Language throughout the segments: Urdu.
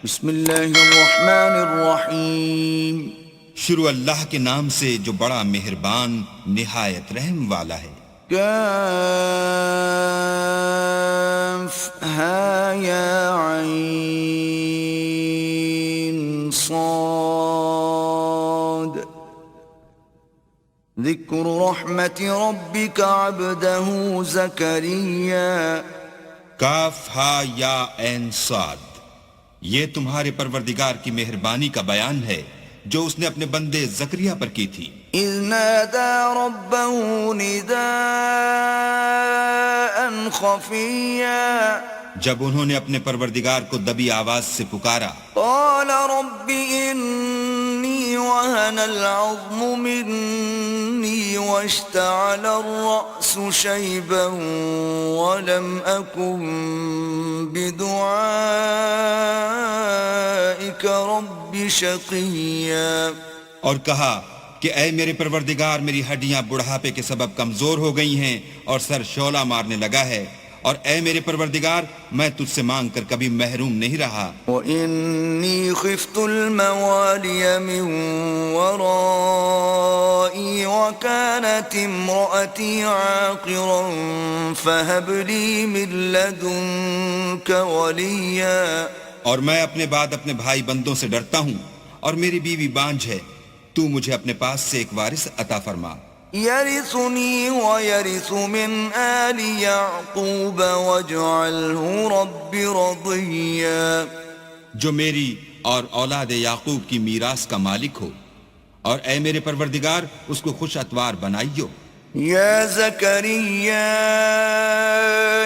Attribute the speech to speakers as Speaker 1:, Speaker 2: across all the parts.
Speaker 1: بسم اللہ الرحمن الرحیم.
Speaker 2: شروع اللہ کے نام سے جو بڑا مہربان نہایت رحم والا ہے.
Speaker 1: کاف ہا یا عین صاد ذکر رحمت ربک عبدہ زکریا.
Speaker 2: کاف ہا یا عین صاد، یہ تمہارے پروردگار کی مہربانی کا بیان ہے جو اس نے اپنے بندے زکریا پر کی تھی.
Speaker 1: اذ نادى ربه نداء خفيا
Speaker 2: جب انہوں نے اپنے پروردگار کو دبی آواز سے پکارا.
Speaker 1: قال رب إني وهن العظم مني واشتعل الرأس شيبا ولم أكن بدعائك رب شقيا.
Speaker 2: اور کہا کہ اے میرے پروردگار، میری ہڈیاں بڑھاپے کے سبب کمزور ہو گئی ہیں اور سر شعلہ مارنے لگا ہے، اور اے میرے پروردگار میں تجھ سے مانگ کر کبھی محروم نہیں رہا.
Speaker 1: وَإِنِّي خِفْتُ الْمَوَالِيَ مِنْ وَرَائِي وَكَانَتِ امْرَأَتِي عَاقِرًا فَهَبْ لِي مِنْ لَدُنْكَ وَلِيًّا.
Speaker 2: اور میں اپنے بعد اپنے بھائی بندوں سے ڈرتا ہوں، اور میری بیوی بانجھ ہے، تو مجھے اپنے پاس سے ایک وارث عطا فرما.
Speaker 1: يَرِثُنِي وَيَرِثُ مِنْ آلِ يَعْقُوبَ وَاجْعَلْهُ رَبِّ رَضِيًّا.
Speaker 2: جو میری اور اولاد یعقوب کی میراث کا مالک ہو، اور اے میرے پروردگار اس کو خوش اتوار بنائیو.
Speaker 1: يا زكريا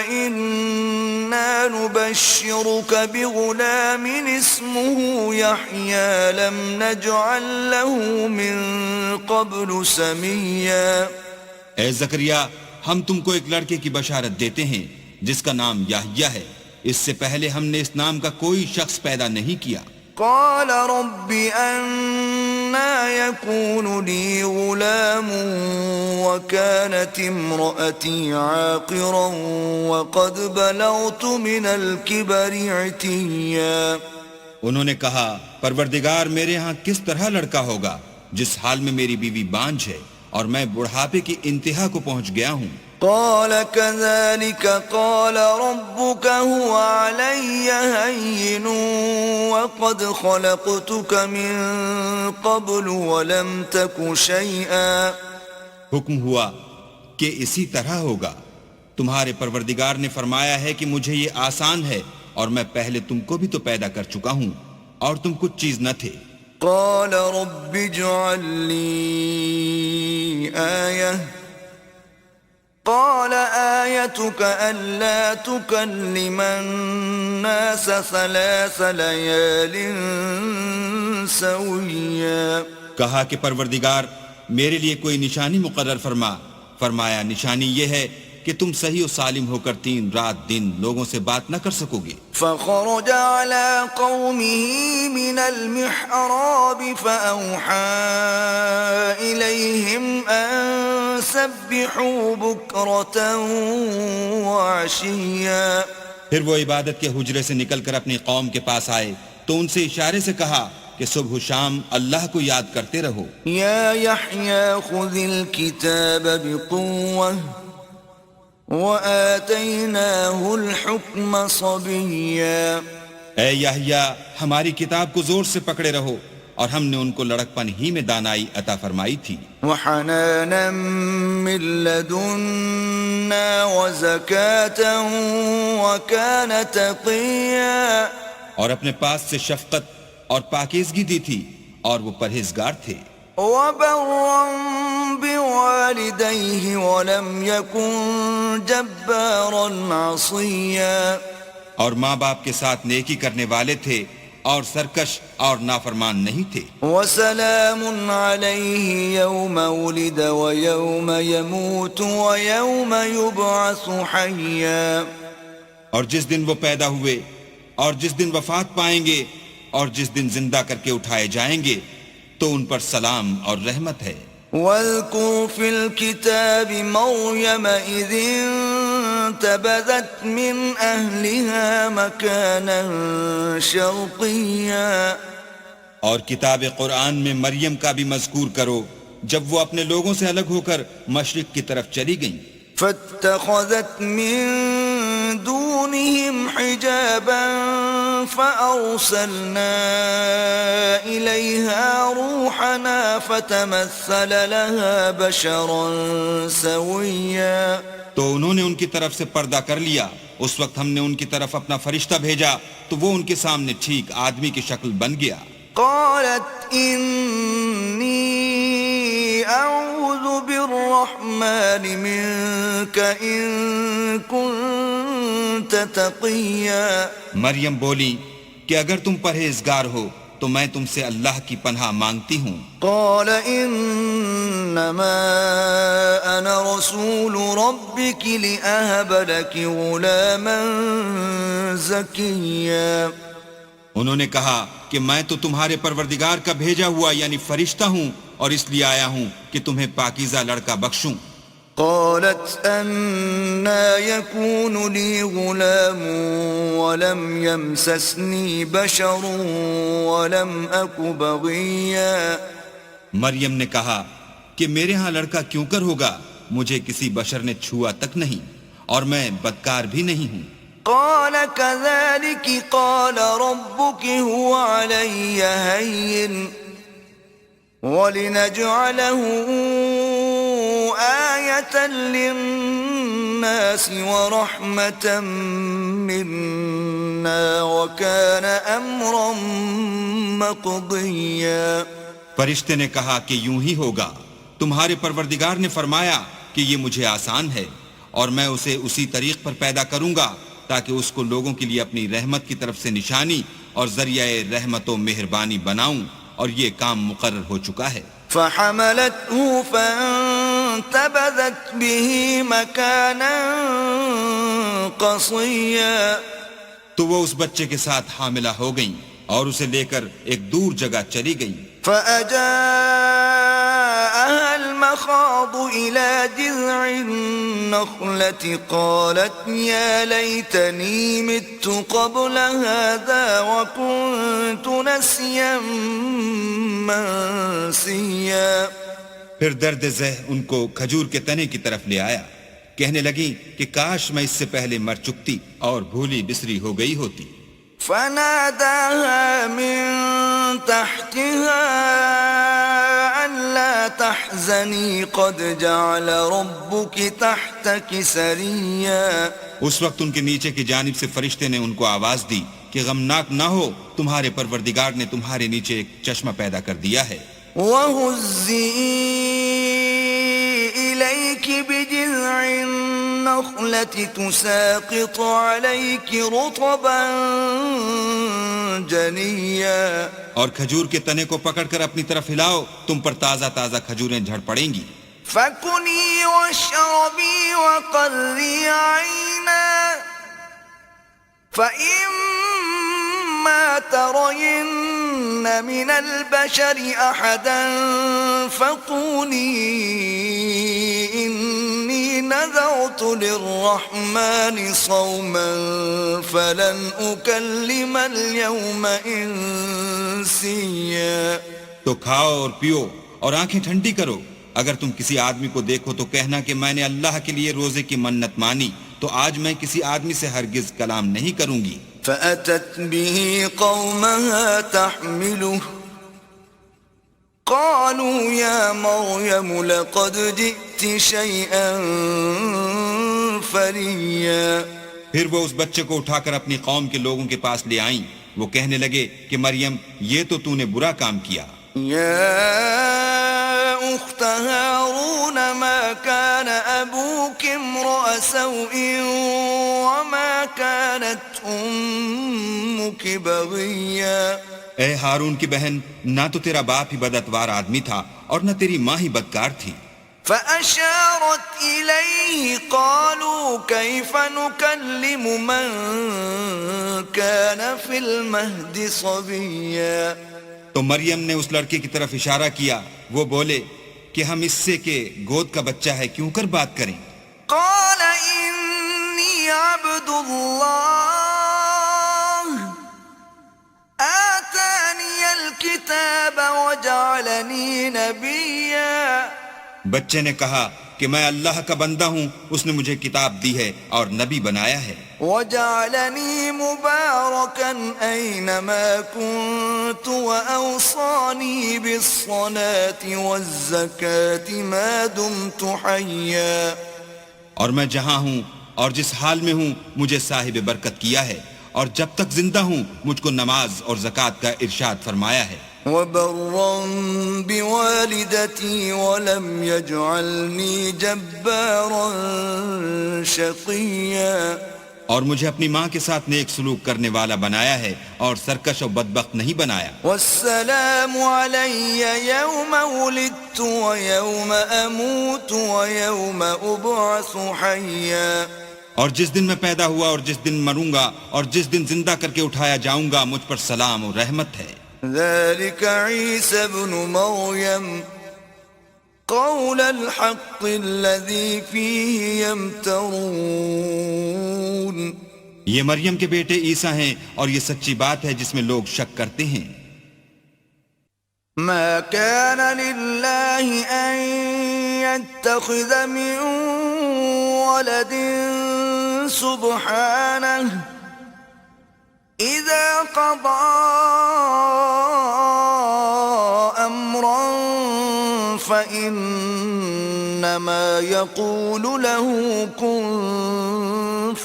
Speaker 1: إنا نبشرك بغلام اسمه يحيى لم نجعل له من قبل سميا.
Speaker 2: اے زکریا، ہم تم کو ایک لڑکے کی بشارت دیتے ہیں جس کا نام یحییٰ ہے، اس سے پہلے ہم نے اس نام کا کوئی شخص پیدا نہیں کیا.
Speaker 1: قال رب أنا يكون لي غلام وكانت امرأتي عاقرا وقد بلغت من الكبر عتيا.
Speaker 2: انہوں نے کہا پروردگار میرے ہاں کس طرح لڑکا ہوگا جس حال میں میری بیوی بانجھ ہے اور میں بڑھاپے کی انتہا کو پہنچ گیا ہوں.
Speaker 1: قال كذلك قال ربك هو علي هين وقد خلقتك من قبل ولم تك شيئا.
Speaker 2: حکم ہوا کہ اسی طرح ہوگا. تمہارے پروردگار نے فرمایا ہے کہ مجھے یہ آسان ہے اور میں پہلے تم کو بھی تو پیدا کر چکا ہوں اور تم کچھ چیز نہ تھے.
Speaker 1: قال رب اجعل لي آية قال آيتك ألا تكلم الناس 3 ليال سويا.
Speaker 2: کہا کہ پروردگار میرے لیے کوئی نشانی مقرر فرما. فرمایا نشانی یہ ہے کہ تم صحیح و سالم ہو کر 3 رات دن لوگوں سے بات نہ کر سکو گے.
Speaker 1: فخرج على قومه من المحراب فأوحى إليهم أن سبحوا بكرة وعشيا.
Speaker 2: پھر وہ عبادت کے حجرے سے نکل کر اپنی قوم کے پاس آئے تو ان سے اشارے سے کہا کہ صبح و شام اللہ کو یاد کرتے رہو.
Speaker 1: يا يحيى خذ الكتاب بقوة وآتيناه الحكم صبيا.
Speaker 2: اے یحییٰ ہماری کتاب کو زور سے پکڑے رہو، اور ہم نے ان کو لڑکپن ہی میں دانائی عطا فرمائی تھی.
Speaker 1: وحنانا من لدنا وزكاة وكان تقيا.
Speaker 2: اور اپنے پاس سے شفقت اور پاکیزگی دی تھی اور وہ پرہیزگار تھے.
Speaker 1: وبرا بوالديه ولم يكن جبارا عصيا.
Speaker 2: اور ماں باپ کے ساتھ نیکی کرنے والے تھے اور سرکش اور نافرمان نہیں تھے.
Speaker 1: وسلام عليه يوم ولد ويوم يموت ويوم يبعث حيا.
Speaker 2: اور جس دن وہ پیدا ہوئے اور جس دن وفات پائیں گے اور جس دن زندہ کر کے اٹھائے جائیں گے تو ان پر سلام اور رحمت ہے.
Speaker 1: واذكر في الكتاب مريم إذ فانتبذت من أهلها مكانا شرقيا.
Speaker 2: اور کتاب قرآن میں مریم کا بھی مذکور کرو جب وہ اپنے لوگوں سے الگ ہو کر مشرق کی طرف چلی گئیں.
Speaker 1: فاتخذت من دونهم حجابا فأرسلنا إليها روحنا فتمثل لها بشرا سويا.
Speaker 2: تو انہوں نے ان کی طرف سے پردہ کر لیا. اس وقت ہم نے ان کی طرف اپنا فرشتہ بھیجا تو وہ ان کے سامنے ٹھیک آدمی کی شکل بن گیا.
Speaker 1: قالت إني أعوذ بالرحمن منك إن كنت تقيا.
Speaker 2: مریم بولی کہ اگر تم پرہیزگار ہو تو میں تم سے اللہ کی پناہ مانگتی ہوں.
Speaker 1: قال انما انا رسول ربك لأهب لك غلاما زكيا.
Speaker 2: انہوں نے کہا کہ میں تو تمہارے پروردگار کا بھیجا ہوا یعنی فرشتہ ہوں اور اس لیے آیا ہوں کہ تمہیں پاکیزہ لڑکا بخشوں.
Speaker 1: قالت أنا يكون لي غلام ولم يمسسني بشر ولم أك بغيا.
Speaker 2: مریم نے کہا کہ میرے ہاں لڑکا کیوں کر ہوگا, مجھے کسی بشر نے چھوا تک نہیں اور میں بدکار بھی نہیں ہوں.
Speaker 1: قال كذلك قال ربك هو علي هين ولنجعله آية للناس ورحمة منا وكان أمرا مقضيا.
Speaker 2: فرشتے نے کہا کہ یوں ہی ہوگا, تمہارے پروردگار نے فرمایا کہ یہ مجھے آسان ہے اور میں اسے اسی طریق پر پیدا کروں گا تاکہ اس کو لوگوں کے لیے اپنی رحمت کی طرف سے نشانی اور ذریعہ رحمت و مہربانی بناؤں, اور یہ کام مقرر ہو چکا ہے.
Speaker 1: فحملته فانتبذت به مكانا قصيا.
Speaker 2: تو وہ اس بچے کے ساتھ حاملہ ہو گئیں اور اسے لے کر ایک دور جگہ چلی گئیں.
Speaker 1: فأجاءها المخاض إلى جذع النخلة قالت يا ليتني مت قبل هذا وكنت نسيا منسيا.
Speaker 2: پھر درد ذہ ان کو کھجور کے تنے کی طرف لے آیا, کہنے لگی کہ کاش میں اس سے پہلے مر چکتی اور بھولی بسری ہو گئی ہوتی.
Speaker 1: فناداها من تحتها ألا تحزني قد جعل ربك تحتك سريا.
Speaker 2: اس وقت ان کے نیچے کی جانب سے فرشتے نے ان کو آواز دی کہ غمناک نہ ہو, تمہارے پروردگار نے تمہارے نیچے ایک چشمہ پیدا کر دیا ہے.
Speaker 1: وَهُزِّي إِلَيْكِ بِجِذْعِ النَّخْلَةِ تُسَاقِطُ عَلَيْكِ رُطَبًا جَنِيًّا.
Speaker 2: اور کھجور کے تنے کو پکڑ کر اپنی طرف ہلاؤ, تم پر تازہ تازہ کھجوریں جھڑ پڑیں گی.
Speaker 1: فَكُلِي وَاشْرَبِي وَقَرِّي عَيْنًا فَإِمَّا تَرَيِنَّ مِنَ الْبَشَرِ أَحَدًا فَقُولِي إِنِّي نَذَرْتُ لِلرَّحْمَنِ صَوْمًا فَلَنْ أُكَلِّمَ الْيَوْمَ إِنسِيًّا.
Speaker 2: تو کھاؤ اور پیو اور آنکھیں ٹھنڈی کرو. اگر تم کسی آدمی کو دیکھو تو کہنا کہ میں نے اللہ کے لیے روزے کی منت مانی, تو آج میں کسی آدمی سے ہرگز کلام نہیں کروں گی.
Speaker 1: فأتت به قومها تحمله قالوا يا مريم لقد جئت شيئا فريا.
Speaker 2: پھر وہ اس بچے کو اٹھا کر اپنی قوم کے لوگوں کے پاس لے آئیں. وہ کہنے لگے کہ مریم, یہ تو نے برا کام کیا.
Speaker 1: يا أخت هارون ما كان أبوك امرأ سوء وما كانت أمك بغيا.
Speaker 2: اے ہارون کی بہن, نہ تو تیرا باپ ہی بداتوار آدمی تھا اور نہ تیری ماں ہی بدکار تھی.
Speaker 1: فأشارت إليه قالوا كيف نكلم من كان في المهد صبيا.
Speaker 2: تو مریم نے اس لڑکے کی طرف اشارہ کیا. وہ بولے کہ ہم اس سے کہ گود کا بچہ ہے کیوں کر بات کریں.
Speaker 1: قال إني إني عبد الله آتاني الكتاب وجعلني نبيا.
Speaker 2: بچے نے کہا کہ میں اللہ کا بندہ ہوں، اس نے مجھے کتاب دی ہے اور نبی بنایا ہے.
Speaker 1: وجعلني مباركا أينما كنت وأوصاني بالصلاة والزكاة ما دمت حيا.
Speaker 2: اور میں جہاں ہوں اور جس حال میں ہوں مجھے صاحب برکت کیا ہے، اور جب تک زندہ ہوں مجھ کو نماز اور زکوٰۃ کا ارشاد فرمایا ہے.
Speaker 1: وبرا بوالدتي ولم يجعلني جبارا شقيا.
Speaker 2: اور مجھے اپنی ماں کے ساتھ نیک سلوک کرنے والا بنایا ہے اور سرکش و بدبخت نہیں بنایا.
Speaker 1: والسلام علي يوم ولدت ويوم أموت ويوم أبعث حيا.
Speaker 2: اور جس دن میں پیدا ہوا اور جس دن مروں گا اور جس دن زندہ کر کے اٹھایا جاؤں گا مجھ پر سلام و رحمت ہے.
Speaker 1: ذلك عيسى ابن مريم قول الحق الذي فيه يمترون.
Speaker 2: یہ مریم کے بیٹے عیسیٰ ہیں اور یہ سچی بات ہے جس میں لوگ شک کرتے ہیں.
Speaker 1: ما كان لله أن يتخذ من ولد سبحانه إذا قضى أمرا فإنما يقول له كن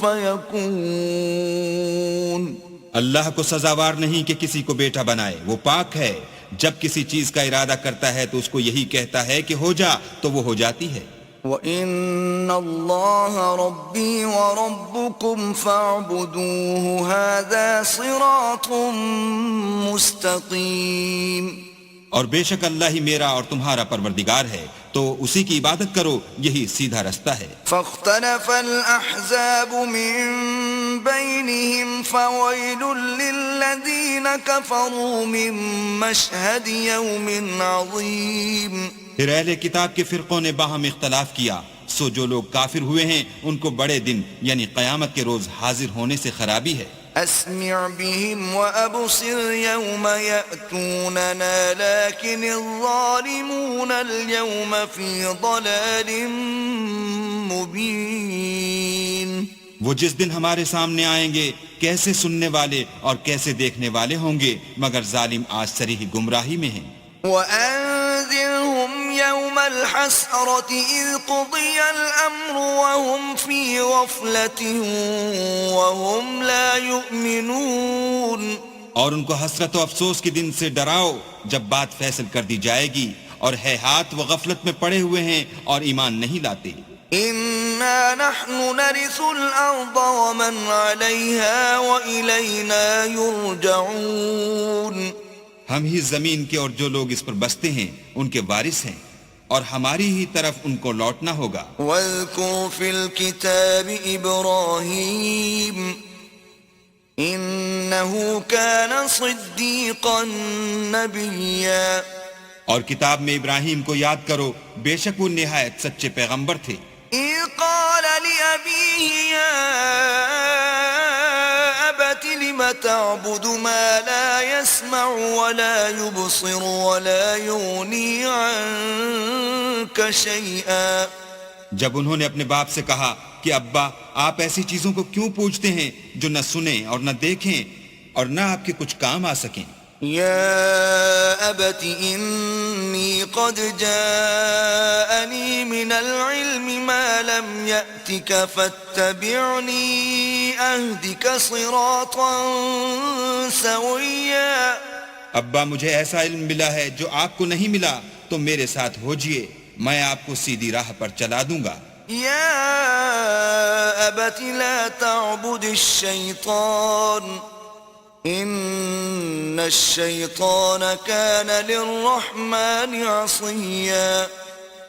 Speaker 1: فيكون.
Speaker 2: اللہ کو سزاوار نہیں کہ کسی کو بیٹا بنائے، وہ پاک ہے. جب کسی چیز کا ارادہ کرتا ہے تو اس کو یہی کہتا ہے کہ ہو جا تو وہ ہو جاتی ہے.
Speaker 1: وَإِنَّ اللَّهَ رَبِّي وَرَبُّكُمْ فَاعْبُدُوهُ هَذَا صِرَاطٌ مُسْتَقِيمٌ.
Speaker 2: اور بے شک اللہ ہی میرا اور تمہارا پروردگار ہے، تو اسی کی عبادت کرو، یہی سیدھا رستہ ہے.
Speaker 1: فاختلف الأحزاب من بينهم فويل للذين كفروا من مشهد يوم عظيم.
Speaker 2: پھر اہل کتاب کے فرقوں نے باہم اختلاف کیا، سو جو لوگ کافر ہوئے ہیں ان کو بڑے دن یعنی قیامت کے روز حاضر ہونے سے خرابی ہے.
Speaker 1: أسمع بهم وأبصر يوم يأتوننا لكن الظالمون اليوم في ضلال مبين.
Speaker 2: وہ جس دن ہمارے سامنے آئیں گے کیسے سننے والے اور کیسے دیکھنے والے ہوں گے، مگر ظالم آج صریح گمراہی میں ہیں.
Speaker 1: وأنذرهم يوم الحسرة إذ قضي الأمر وهم في غفلة وهم لا يؤمنون.
Speaker 2: اور ان کو حسرت و افسوس کے دن سے ڈراؤ جب بات فیصل کر دی جائے گی، اور ہے ہاتھ و غفلت میں پڑے ہوئے ہیں اور ایمان نہیں لاتے.
Speaker 1: إنا نحن نرث الأرض ومن عليها وإلينا يرجعون.
Speaker 2: ہم ہی زمین کے اور جو لوگ اس پر بستے ہیں ان کے وارث ہیں، اور ہماری ہی طرف ان کو لوٹنا ہوگا.
Speaker 1: واذكر في الكتاب إبراهيم إنه كان صديقا نبيا.
Speaker 2: اور کتاب میں ابراہیم کو یاد کرو، بے شک وہ نہایت سچے پیغمبر تھے.
Speaker 1: إذ قال لأبيه يا أبت لم تعبد ما لا يسمع ولا يبصر ولا يغني عنك شيئا.
Speaker 2: جب انہوں نے اپنے باپ سے کہا کہ ابا آپ ایسی چیزوں کو کیوں پوچھتے ہیں جو نہ سنیں اور نہ دیکھیں اور نہ آپ کے کچھ کام آ سکیں.
Speaker 1: يا أبت إني قد جاءني من العلم ما لم يأتك فاتبعني أهدك صراطا سويا.
Speaker 2: ابا مجھے ایسا علم ملا ہے جو آپ کو نہیں ملا، تو میرے ساتھ ہوجئے، میں آپ کو سیدھی راہ پر چلا دوں گا.
Speaker 1: يا أبت لا تعبد الشيطان إن الشيطان كان للرحمن عصيا.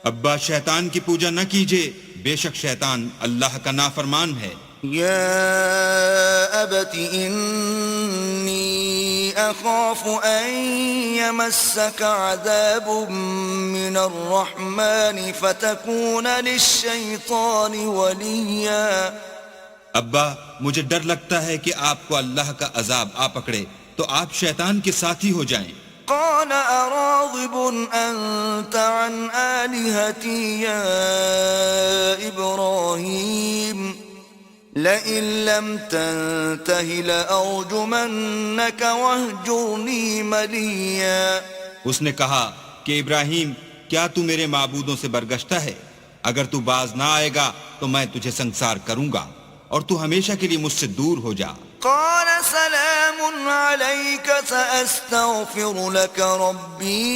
Speaker 2: ابا شیطان کی پوجا نہ کیجئے، بے شک شیطان اللہ کا نافرمان ہے.
Speaker 1: يا أبت إني أخاف أن يمسك عذاب من الرحمن فتكون للشيطان وليا.
Speaker 2: ابا مجھے ڈر لگتا ہے کہ آپ کو اللہ کا عذاب آ پکڑے تو آپ شیطان کے ساتھی ہو جائیں۔
Speaker 1: قال أراغب أنت عن آلهتي يا إبراهيم لئن لم تنته لأرجمنك واهجرني مليا۔
Speaker 2: اس نے کہا کہ ابراہیم کیا تو میرے معبودوں سے برگشتہ ہے؟ اگر تو باز نہ آئے گا تو میں تجھے سنسار کروں گا اور تو ہمیشہ کے لیے مجھ سے دور ہو جا۔
Speaker 1: قال سلام عليك سأستغفر لك ربي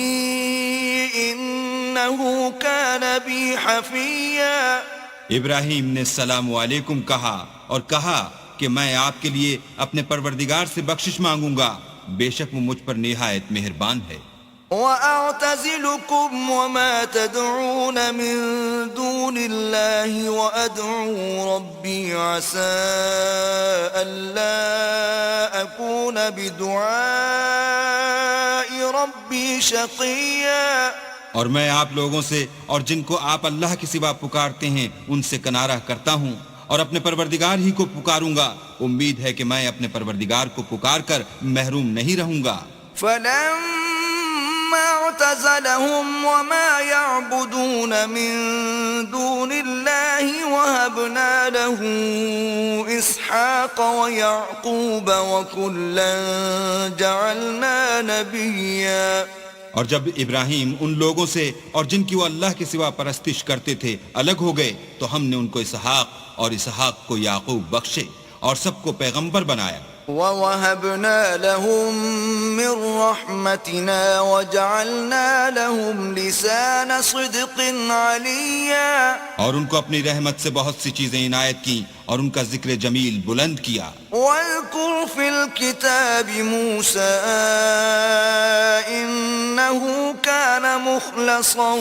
Speaker 1: إنه كان بي حفيا۔
Speaker 2: ابراہیم نے السلام علیکم کہا اور کہا کہ میں آپ کے لیے اپنے پروردگار سے بخشش مانگوں گا، بے شک وہ مجھ پر نہایت مہربان ہے۔
Speaker 1: وَأَعْتَزِلُكُمْ وَمَا تَدْعُونَ مِن دُونِ اللَّهِ وَأَدْعُو رَبِّي عَسَىٰ أَلَّا أَكُونَ بِدُعَاءِ رَبِّي شَقِيًّا۔
Speaker 2: اور میں آپ لوگوں سے اور جن کو آپ اللہ کے سوا پکارتے ہیں ان سے کنارہ کرتا ہوں اور اپنے پروردگار ہی کو پکاروں گا، امید ہے کہ میں اپنے پروردگار کو پکار کر محروم نہیں رہوں گا۔
Speaker 1: فَلَمَّا اعْتَزَلَهُمْ وَمَا يَعْبُدُونَ مِن دُونِ اللَّهِ وَهَبْنَا لَهُ إِسْحَاقَ وَيَعْقُوبَ وَكُلًّا جَعَلْنَا نَبِيًّا۔
Speaker 2: اور جب ابراہیم ان لوگوں سے اور جن کی وہ اللہ کے سوا پرستش کرتے تھے الگ ہو گئے تو ہم نے ان کو اسحاق اور اسحاق کو یعقوب بخشے اور سب کو پیغمبر بنایا۔
Speaker 1: وَوَهَبْنَا لَهُم مِّن رَّحْمَتِنَا وَجَعَلْنَا لَهُمْ لِسَانَ صِدْقٍ عَلِيًّا۔
Speaker 2: اور ان کو اپنی رحمت سے بہت سی چیزیں عنایت کی اور ان کا ذکر جمیل بلند کیا۔
Speaker 1: وَاذْكُرْ فِي الْكِتَابِ مُوسَىٰ إِنَّهُ كَانَ مُخْلَصًا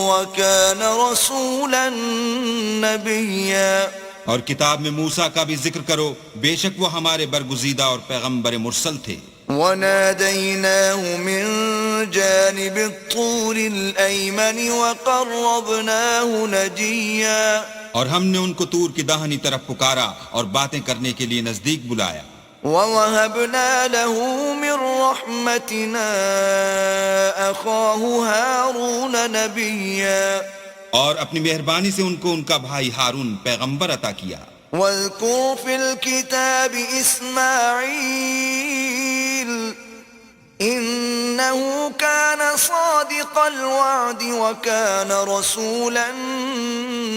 Speaker 1: وَكَانَ رَسُولًا نَبِيًّا۔
Speaker 2: اور کتاب میں موسیٰ کا بھی ذکر کرو، بے شک وہ ہمارے برگزیدہ اور پیغمبر مرسل تھے۔
Speaker 1: وَنَادَيْنَاهُ مِن جَانِبِ الطُّورِ الْأَيْمَنِ وَقَرَّبْنَاهُ نَجِيًّا۔
Speaker 2: اور ہم نے ان کو طور کی داہنی طرف پکارا اور باتیں کرنے کے لیے نزدیک بلایا۔
Speaker 1: وَوَهَبْنَا لَهُ مِن رَّحْمَتِنَا أَخَاهُ هَارُونَ نَبِيًّا۔
Speaker 2: اور اپنی مہربانی سے ان کو ان کا بھائی ہارون پیغمبر عطا کیا۔
Speaker 1: وَاذْكُرْ فِي الْكِتَابِ إِسْمَاعِيلَ إِنَّهُ كَانَ صَادِقَ الْوَعْدِ وَكَانَ رَسُولًا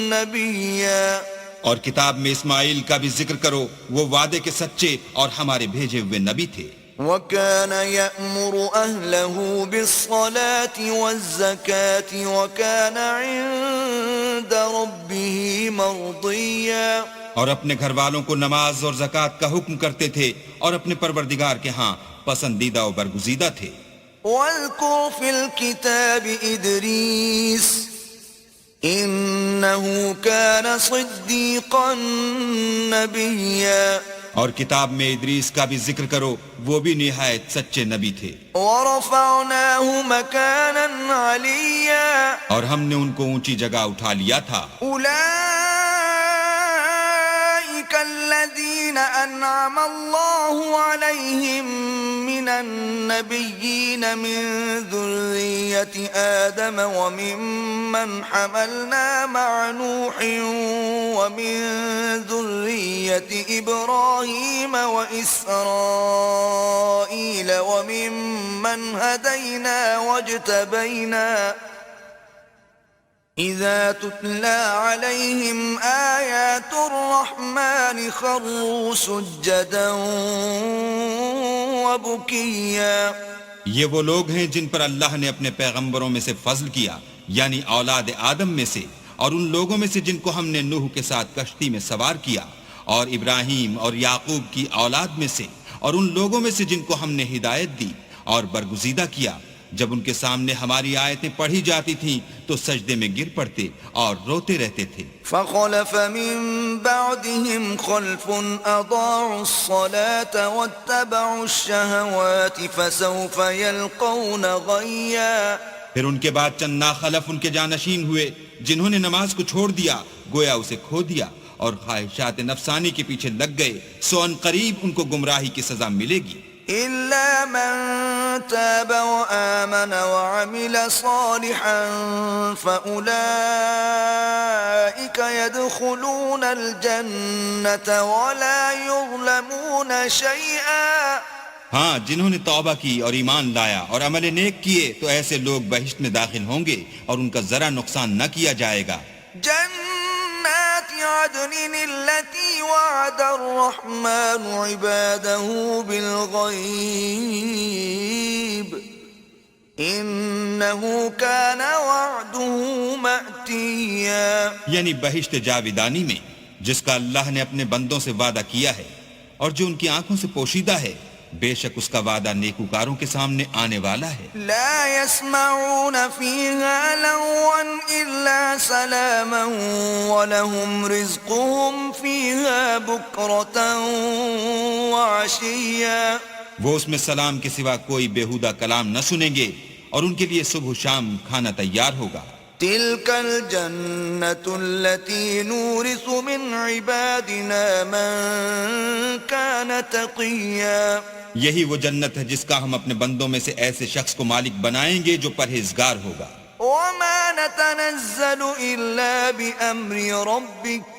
Speaker 1: نَبِيًّا۔
Speaker 2: اور کتاب میں اسماعیل کا بھی ذکر کرو، وہ وعدے کے سچے اور ہمارے بھیجے ہوئے نبی تھے۔
Speaker 1: وَكَانَ يَأْمُرُ أَهْلَهُ بِالصَّلَاةِ وَالزَّكَاةِ وَكَانَ عِندَ رَبِّهِ مَرْضِيًّا۔
Speaker 2: اور اپنے گھر والوں کو نماز اور زکوٰۃ کا حکم کرتے تھے اور اپنے پروردگار کے ہاں پسندیدہ و برگزیدہ تھے۔
Speaker 1: وَاذْكُرْ فِي الْكِتَابِ إِدْرِيسَ إِنَّهُ كَانَ صِدِّيقًا نَبِيًّا۔
Speaker 2: اور کتاب میں ادریس کا بھی ذکر کرو، وہ بھی نہایت سچے نبی تھے۔
Speaker 1: وَرَفَعْنَاهُ مَكَانًا عَلِيًّا۔
Speaker 2: اور ہم نے ان کو اونچی جگہ اٹھا لیا تھا۔
Speaker 1: أُولَئِكَ الَّذِينَ أَنْعَمَ اللَّهُ عَلَيْهِمْ مِنَ النَّبِيِّينَ مِن ذُرِّيَّةِ آدَمَ وَمِمَّنْ حَمَلْنَا مَعَ نُوحٍ وَمِن ذُرِّيَّةِ إِبْرَاهِيمَ وَإِسْرَائِيلَ وَمِمَّنْ هَدَيْنَا وَاجْتَبَيْنَا إِذَا تُتْلَى عَلَيْهِمْ آيَاتُ الرَّحْمَنِ خَرُّوا سُجَّدًا وَبُكِيًّا۔
Speaker 2: یہ وہ لوگ ہیں جن پر اللہ نے اپنے پیغمبروں میں سے فضل کیا، یعنی اولاد آدم میں سے، اور ان لوگوں میں سے جن کو ہم نے نوح کے ساتھ کشتی میں سوار کیا، اور ابراہیم اور یعقوب کی اولاد میں سے، اور ان لوگوں میں سے جن کو ہم نے ہدایت دی اور برگزیدہ کیا، جب ان کے سامنے ہماری آیتیں پڑھی جاتی تھیں تو سجدے میں گر پڑتے اور روتے رہتے تھے۔
Speaker 1: فَخَلَفَ مِن بَعْدِهِمْ خَلْفٌ أَضَاعُوا الصَّلَاةَ وَاتَّبَعُوا الشَّهَوَاتِ فَسَوْفَ يَلْقَوْنَ غَيًّا۔
Speaker 2: پھر ان کے بعد چند ناخلف ان کے جانشین ہوئے جنہوں نے نماز کو چھوڑ دیا، گویا اسے کھو دیا، اور خواہشات نفسانی کے پیچھے لگ گئے سو ان قریب ان کو گمراہی کی سزا ملے گی
Speaker 1: إلا من تاب وآمن وعمل صالحا فأولئك يدخلون الجنة ولا يظلمون شيئا
Speaker 2: ہاں جنہوں نے توبہ کی اور ایمان لایا اور عمل نیک کیے تو ایسے لوگ بہشت میں داخل ہوں گے اور ان کا ذرا نقصان نہ کیا جائے گا
Speaker 1: جنات عدن التي وعد الرحمن عباده بالغيب إنه كان وعده مأتيا
Speaker 2: یعنی بہشت جاویدانی میں جس کا اللہ نے اپنے بندوں سے وعدہ کیا ہے اور جو ان کی آنکھوں سے پوشیدہ ہے بے شک اس کا وعدہ نیکوکاروں کے سامنے آنے والا ہے
Speaker 1: لا يسمعون فيها لغوا إلا سلاما ولهم رزقهم فيها بكرة وعشيا
Speaker 2: وہ اس میں سلام کے سوا کوئی بیہودہ کلام نہ سنیں گے اور ان کے لیے صبح و شام کھانا تیار ہوگا
Speaker 1: تلك الجنة التي نورث من عبادنا من كان تقيا
Speaker 2: یہی وہ جنت ہے جس کا ہم اپنے بندوں میں سے ایسے شخص کو مالک بنائیں گے جو پرہیزگار ہوگا
Speaker 1: وما نتنزل إلا بأمر ربك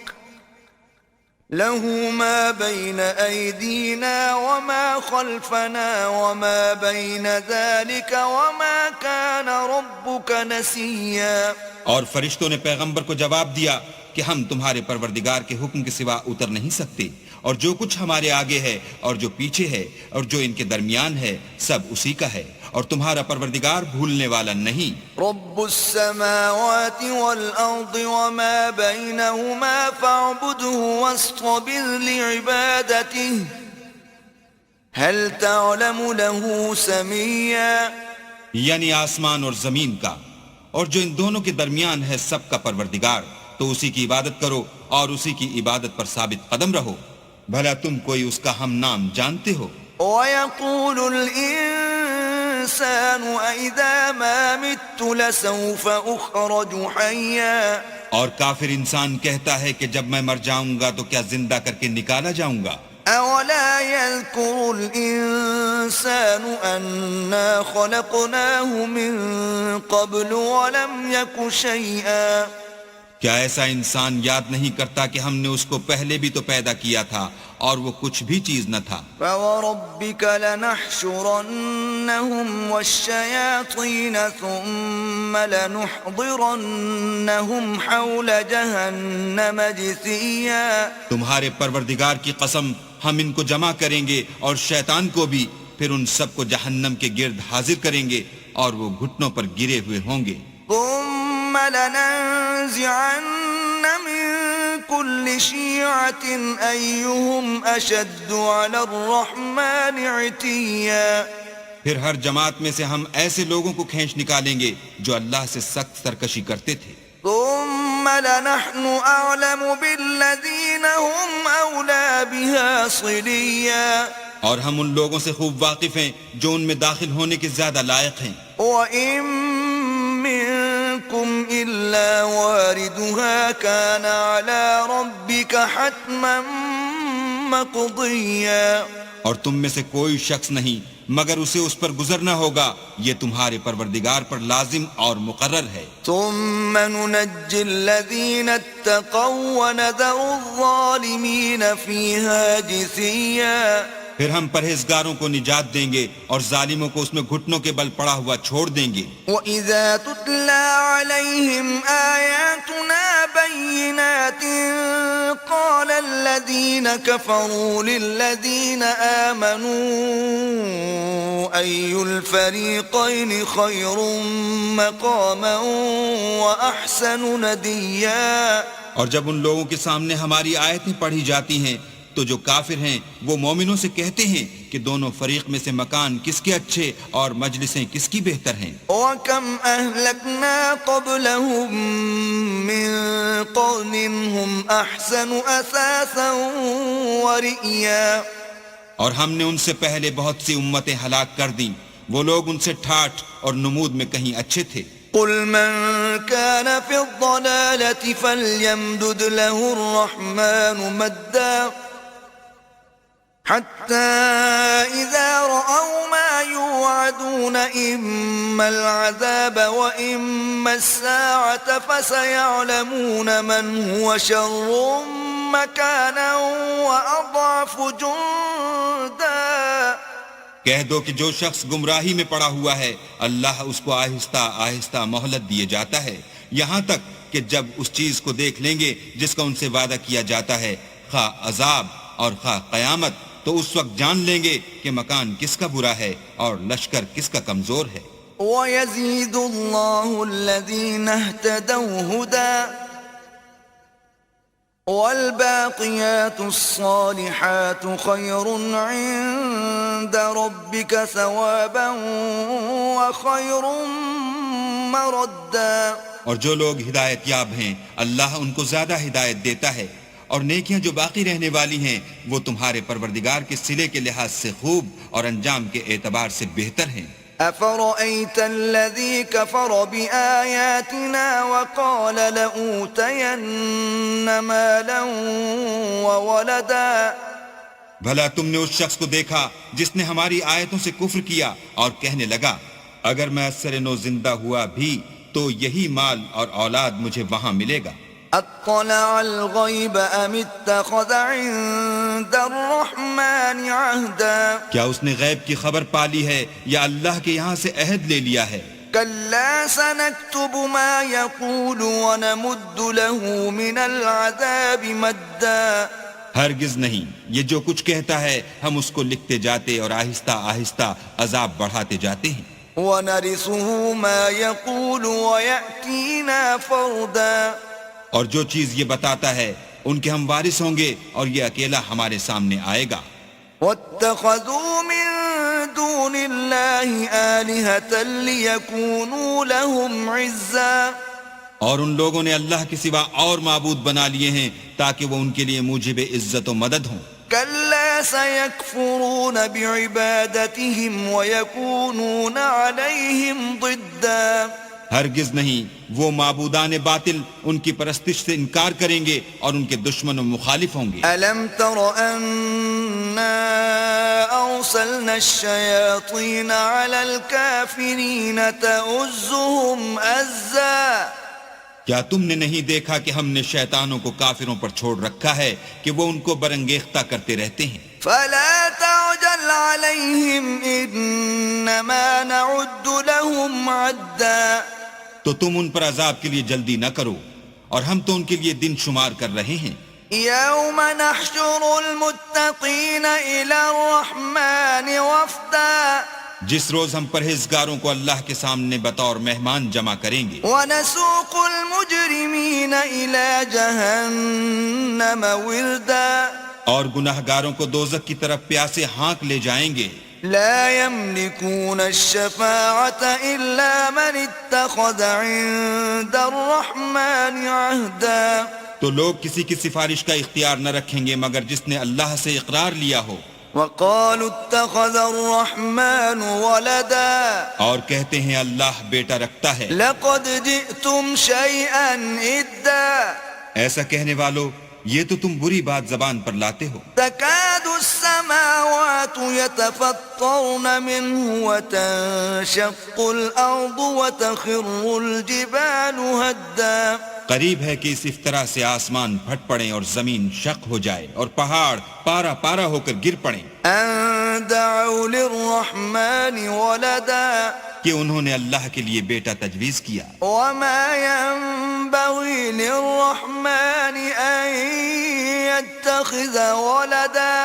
Speaker 1: له ما بين أيدينا وما خلفنا وما بين ذلك وما كان ربك نسيا
Speaker 2: اور فرشتوں نے پیغمبر کو جواب دیا کہ ہم تمہارے پروردگار کے حکم کے سوا اتر نہیں سکتے اور جو کچھ ہمارے آگے ہے اور جو پیچھے ہے اور جو ان کے درمیان ہے سب اسی کا ہے اور تمہارا پروردگار بھولنے والا نہیں
Speaker 1: رب السماوات والأرض وما بينهما فاعبده واصطبر لعبادته هل تعلم له سميا
Speaker 2: یعنی آسمان اور زمین کا اور جو ان دونوں کے درمیان ہے سب کا پروردگار تو اسی کی عبادت کرو اور اسی کی عبادت پر ثابت قدم رہو بھلا تم کوئی اس کا ہم نام جانتے ہو
Speaker 1: ويقول الإنسان أإذا ما مت لسوف أخرج حيا
Speaker 2: اور کافر انسان کہتا ہے کہ جب میں مر جاؤں گا تو کیا زندہ کر کے نکالا جاؤں گا
Speaker 1: أولا يذكر الإنسان أنا خلقناه من قبل ولم يك شيئا
Speaker 2: کیا ایسا انسان یاد نہیں کرتا کہ ہم نے اس کو پہلے بھی تو پیدا کیا تھا اور وہ کچھ بھی چیز نہ تھا
Speaker 1: فوربك لنحشرنهم والشياطين ثم لنحضرنهم حول جهنم جثيا
Speaker 2: تمہارے پروردگار کی قسم ہم ان کو جمع کریں گے اور شیطان کو بھی پھر ان سب کو جہنم کے گرد حاضر کریں گے اور وہ گھٹنوں پر گرے ہوئے ہوں گے
Speaker 1: ثم لننزعن من كل شيعة أيهم أشد على الرحمن عتيا
Speaker 2: پھر ہر جماعت میں سے ہم ایسے لوگوں کو کھینچ نکالیں گے جو اللہ سے سخت سرکشی کرتے تھے
Speaker 1: ثم لنحن أعلم بالذين هم أولى بها صليا
Speaker 2: اور ہم ان لوگوں سے خوب واقف ہیں جو ان میں داخل ہونے کے زیادہ لائق ہیں
Speaker 1: وَإِن مِّنكُمْ إِلَّا وَارِدُهَا كَانَ عَلَى رَبِّكَ حَتْمًا مَّقْضِيًّا
Speaker 2: اور تم میں سے کوئی شخص نہیں مگر اسے اس پر گزرنا ہوگا یہ تمہارے پروردگار پر لازم اور مقرر ہے
Speaker 1: ثُمَّ نُنَجِّي الَّذِينَ اتَّقَوْا وَنَذَرُ الظَّالِمِينَ فِيهَا جِثِيًّا
Speaker 2: پھر ہم پرہیزگاروں کو نجات دیں گے اور ظالموں کو اس میں گھٹنوں کے بل پڑا ہوا چھوڑ دیں گے
Speaker 1: وَإِذَا تُتْلَى عَلَيْهِمْ آيَاتُنَا بَيِّنَاتٍ قَالَ الَّذِينَ كَفَرُوا لِلَّذِينَ آمَنُوا أَيُّ الْفَرِيقَيْنِ خَيْرٌ مَّقَامًا وَأَحْسَنُ نَدِيًّا
Speaker 2: اور جب ان لوگوں کے سامنے ہماری آیتیں پڑھی جاتی ہیں تو جو کافر ہیں وہ مومنوں سے کہتے ہیں کہ دونوں فریق میں سے مکان کس کے اچھے اور مجلسیں کس کی بہتر ہیں
Speaker 1: وَكَمْ أَهْلَكْنَا قَبْلَهُمْ مِنْ قَرْنٍ هُمْ أَحْسَنُ أَثَاثًا وَرِئْيًا
Speaker 2: اور ہم نے ان سے پہلے بہت سی امتیں ہلاک کر دیں وہ لوگ ان سے ٹھاٹھ اور نمود میں کہیں اچھے تھے
Speaker 1: قل من كان في الضلالة فليمدد له الرحمن مدا حتى إذا رأوا ما يوعدون إما العذاب وإما الساعة فسيعلمون من هو شر مكانا وأضعف جندا.
Speaker 2: کہہ دو کہ جو شخص گمراہی میں پڑا ہوا ہے اللہ اس کو آہستہ آہستہ مہلت دیے جاتا ہے یہاں تک کہ جب اس چیز کو دیکھ لیں گے جس کا ان سے وعدہ کیا جاتا ہے خواہ عذاب اور خواہ قیامت تو اس وقت جان لیں گے کہ مکان کس کا برا ہے اور لشکر کس کا کمزور ہے.
Speaker 1: وَيَزِيدُ اللَّهُ الَّذِينَ اهْتَدَوْا هُدًى وَالْبَاقِيَاتُ الصَّالِحَاتُ خَيْرٌ عِندَ رَبِّكَ ثَوَابًا وَخَيْرٌ مَرَدًّا.
Speaker 2: اور جو لوگ ہدایت یاب ہیں اللہ ان کو زیادہ ہدایت دیتا ہے اور نیکیاں جو باقی رہنے والی ہیں وہ تمہارے پروردگار کے صلے کے لحاظ سے خوب اور انجام کے اعتبار سے بہتر ہیں.
Speaker 1: أَفَرَأَيْتَ الَّذِي كَفَرَ بِآيَاتِنَا وَقَالَ لَأُوتَيَنَّ مَالًا وَوَلَدًا.
Speaker 2: بھلا تم نے اس شخص کو دیکھا جس نے ہماری آیتوں سے کفر کیا اور کہنے لگا اگر میں اثر نو زندہ ہوا بھی تو یہی مال اور اولاد مجھے وہاں ملے گا.
Speaker 1: اطلع الغیب ام اتخذ عند الرحمن عہدا.
Speaker 2: کیا اس نے غیب کی خبر پالی ہے یا اللہ کے یہاں سے عہد لے لیا ہے؟
Speaker 1: کلا سنکتب ما یقول ونمد له من العذاب مدا.
Speaker 2: ہرگز نہیں، یہ جو کچھ کہتا ہے ہم اس کو لکھتے جاتے اور آہستہ آہستہ عذاب بڑھاتے جاتے ہیں.
Speaker 1: وَنَرِثُهُ مَا يَقُولُ وَيَأْتِينَا فَرْدًا.
Speaker 2: اور جو چیز یہ بتاتا ہے ان کے ہم وارث ہوں گے اور یہ اکیلا ہمارے سامنے آئے گا.
Speaker 1: وَاتَّخَذُوا مِن دُونِ اللَّهِ آلِهَةً لِيَكُونُوا لَهُمْ عِزًّا.
Speaker 2: اور ان لوگوں نے اللہ کے سوا اور معبود بنا لیے ہیں تاکہ وہ ان کے لیے موجب عزت و مدد ہوں.
Speaker 1: كلا سيكفرون بعبادتهم ويكونون عليهم ضدا.
Speaker 2: ہرگز نہیں، وہ معبودان باطل ان کی پرستش سے انکار کریں گے اور ان کے دشمن و مخالف ہوں گے.
Speaker 1: ألم تر أنا أرسلنا الشياطين على الكافرين تؤزهم أزا.
Speaker 2: کیا تم نے نہیں دیکھا کہ ہم نے شیطانوں کو کافروں پر چھوڑ رکھا ہے کہ وہ ان کو برنگیختہ کرتے رہتے ہیں؟
Speaker 1: فلا تعجل عليهم إنما نعد لهم عدا.
Speaker 2: تو تم ان پر عذاب کے لیے جلدی نہ کرو اور ہم تو ان کے لیے دن شمار کر رہے ہیں.
Speaker 1: يوم نحشر المتقين إلى الرحمن وفدا.
Speaker 2: جس روز ہم پرہیزگاروں کو اللہ کے سامنے بطور مہمان جمع کریں گے.
Speaker 1: وَنَسُوقُ الْمُجْرِمِينَ إِلَى جَهَنَّمَ وِرْدًا.
Speaker 2: اور گناہگاروں کو دوزخ کی طرف پیاسے ہانک لے جائیں گے.
Speaker 1: لا يملكون الشفاعة إلا من اتخذ عند الرحمن عهدا.
Speaker 2: تو لوگ کسی کی سفارش کا اختیار نہ رکھیں گے مگر جس نے اللہ سے اقرار لیا ہو.
Speaker 1: وقالوا اتخذ الرحمن ولدا.
Speaker 2: اور کہتے ہیں اللہ بیٹا رکھتا ہے.
Speaker 1: لقد جئتم شيئا إدا.
Speaker 2: ایسا کہنے والو یہ تو تم بری بات زبان پر لاتے ہو.
Speaker 1: تكاد السماوات يتفطرن منه وتنشق الأرض وتخر الجبال هدا.
Speaker 2: قریب ہے کہ اس افطرا سے آسمان پھٹ پڑیں اور زمین شق ہو جائے اور پہاڑ پارا پارا ہو کر گر پڑیں.
Speaker 1: ان دعوا للرحمن ولدا.
Speaker 2: کہ انہوں نے اللہ کے لیے بیٹا تجویز کیا.
Speaker 1: وما ينبغي للرحمن ان يتخذ ولدا.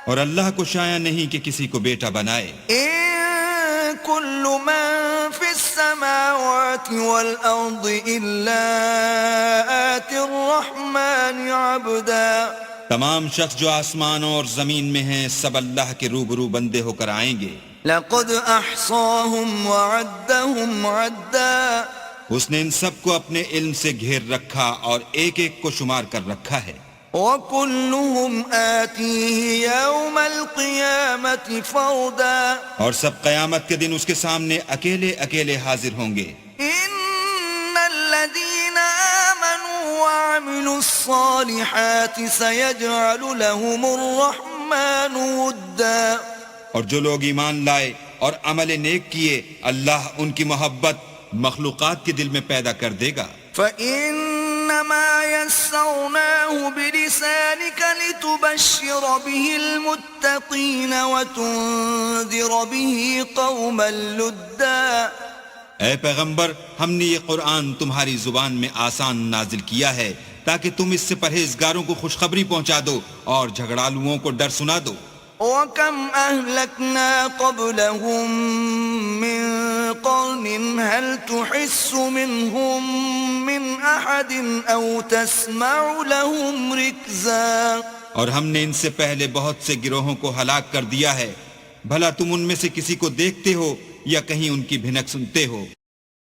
Speaker 2: اور اللہ کو شایع نہیں کہ کسی کو بیٹا بنائے.
Speaker 1: ان كل من في السماوات والارض الا آتي الرحمن عبدا.
Speaker 2: تمام شخص جو آسمانوں اور زمین میں ہیں سب اللہ کے روبرو بندے ہو کر آئیں گے.
Speaker 1: لقد احصاهم وعدهم عدا.
Speaker 2: اس نے ان سب کو اپنے علم سے گھیر رکھا اور ایک ایک کو شمار کر رکھا ہے.
Speaker 1: وَكُلُّهُمْ آتِيهِ يَوْمَ الْقِيَامَةِ فَرْدًا.
Speaker 2: اور سب قیامت کے دن اس کے سامنے اکیلے اکیلے حاضر ہوں گے.
Speaker 1: إِنَّ الذين آمنوا وعملوا الصالحات سيجعل لهم الرحمن ودا
Speaker 2: اور جو لوگ ایمان لائے اور عمل نیک کیے اللہ ان کی محبت مخلوقات کے دل میں پیدا کر دے گا.
Speaker 1: فإنما يسرناه بلسانك لتبشر به المتقين وتنذر به قوما لدا.
Speaker 2: اے پیغمبر ہم نے یہ قرآن تمہاری زبان میں آسان نازل کیا ہے تاکہ تم اس سے پرہیزگاروں کو خوشخبری پہنچا دو اور جھگڑالوؤں کو ڈر سنا دو.
Speaker 1: وَكَمْ أَهْلَكْنَا قَبْلَهُمْ مِنْ قَرْنٍ هَلْ تُحِسُّ مِنْهُمْ مِنْ أَحَدٍ أَوْ تَسْمَعُ لَهُمْ رِكْزًا.
Speaker 2: اور ہم نے ان سے پہلے بہت سے گروہوں کو ہلاک کر دیا ہے، بھلا تم ان میں سے کسی کو دیکھتے ہو یا کہیں ان کی بھنک سنتے ہو؟